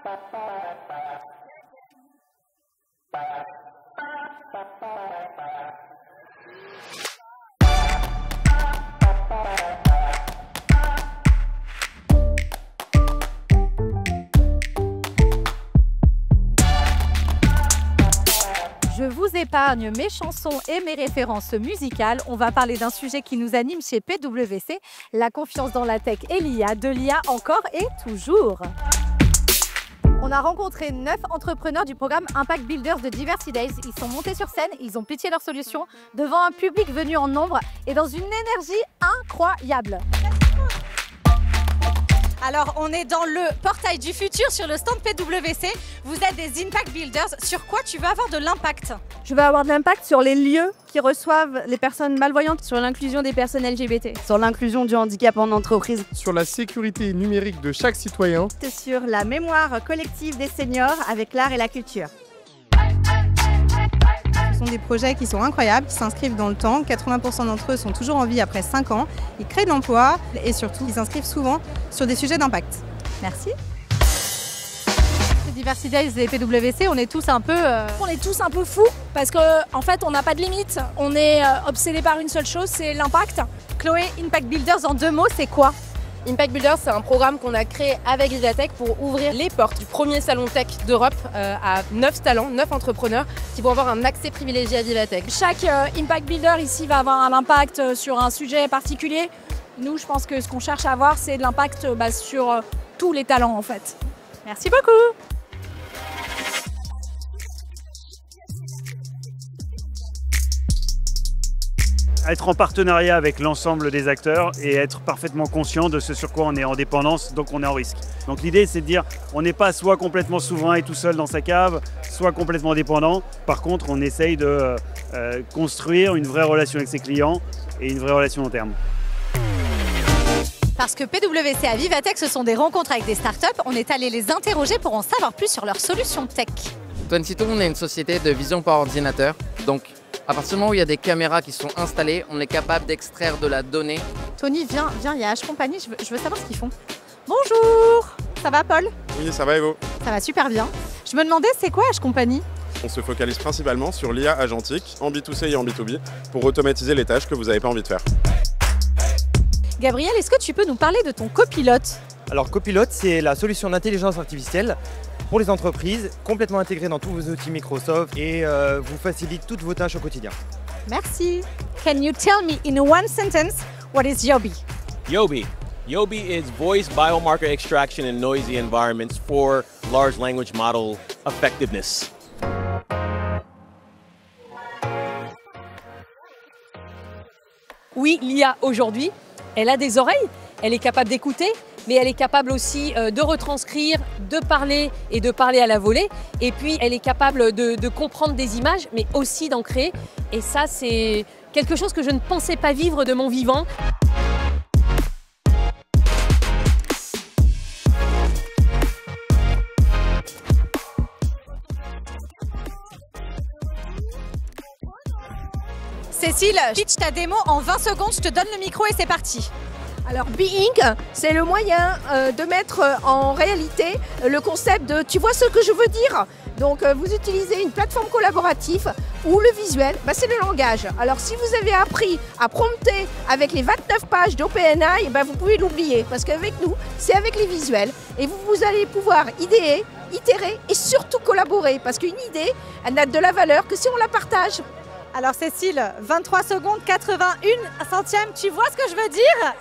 Je vous épargne mes chansons et mes références musicales. On va parler d'un sujet qui nous anime chez PwC, la confiance dans la tech et l'IA, de l'IA encore et toujours. On a rencontré 9 entrepreneurs du programme Impact Builders de Diversity Days. Ils sont montés sur scène, ils ont pitché leurs solutions devant un public venu en nombre et dans une énergie incroyable. Alors, on est dans le portail du futur sur le stand PwC. Vous êtes des Impact Builders. Sur quoi tu veux avoir de l'impact? Je veux avoir de l'impact sur les lieux qui reçoivent les personnes malvoyantes, sur l'inclusion des personnes LGBT, sur l'inclusion du handicap en entreprise, sur la sécurité numérique de chaque citoyen, sur la mémoire collective des seniors avec l'art et la culture. Ce sont des projets qui sont incroyables, qui s'inscrivent dans le temps. 80% d'entre eux sont toujours en vie après 5 ans. Ils créent de l'emploi et surtout, ils s'inscrivent souvent sur des sujets d'impact. Merci. Diversity Days et PwC, on est tous un peu fous parce qu'en fait, on n'a pas de limite. On est obsédé par une seule chose, c'est l'impact. Chloé, Impact Builders, en 2 mots, c'est quoi? Impact Builders, c'est un programme qu'on a créé avec Vivatech pour ouvrir les portes du premier salon tech d'Europe à 9 talents, 9 entrepreneurs qui vont avoir un accès privilégié à Vivatech. Chaque Impact Builder ici va avoir un impact sur un sujet particulier. Nous, je pense que ce qu'on cherche à avoir, c'est de l'impact sur tous les talents en fait. Merci beaucoup. Être en partenariat avec l'ensemble des acteurs et être parfaitement conscient de ce sur quoi on est en dépendance, donc on est en risque. Donc l'idée c'est de dire on n'est pas soit complètement souverain et tout seul dans sa cave, soit complètement dépendant. Par contre on essaye de construire une vraie relation avec ses clients et une vraie relation long terme. Parce que PwC à Vivatech, ce sont des rencontres avec des startups. On est allé les interroger pour en savoir plus sur leurs solutions tech. 22, on est une société de vision par ordinateur. Donc à partir du moment où il y a des caméras qui sont installées, on est capable d'extraire de la donnée. Tony, viens, il y a H Company, je veux savoir ce qu'ils font. Bonjour, ça va Paul? Oui, ça va et vous? Ça va super bien. Je me demandais, c'est quoi H Company? On se focalise principalement sur l'IA agentique, en B2C et en B2B, pour automatiser les tâches que vous n'avez pas envie de faire. Gabriel, est-ce que tu peux nous parler de ton copilote? Alors Copilote, c'est la solution d'intelligence artificielle pour les entreprises, complètement intégrée dans tous vos outils Microsoft et vous facilite toutes vos tâches au quotidien. Merci. Can you tell me in one sentence what is Yobi? Yobi. Yobi is voice biomarker extraction in noisy environments for large language model effectiveness. Oui, l'IA aujourd'hui, elle a des oreilles, elle est capable d'écouter, mais elle est capable aussi de retranscrire, de parler et de parler à la volée. Et puis, elle est capable de comprendre des images, mais aussi d'en créer. Et ça, c'est quelque chose que je ne pensais pas vivre de mon vivant. Cécile, pitch ta démo en 20 secondes, je te donne le micro et c'est parti. Alors Being, c'est le moyen de mettre en réalité le concept de « tu vois ce que je veux dire ?» Donc vous utilisez une plateforme collaborative où le visuel, c'est le langage. Alors si vous avez appris à prompter avec les 29 pages d'OpenAI, vous pouvez l'oublier parce qu'avec nous, c'est avec les visuels et vous allez pouvoir idéer, itérer et surtout collaborer parce qu'une idée, elle n'a de la valeur que si on la partage. Alors Cécile, 23 secondes, 81 centièmes, tu vois ce que je veux dire?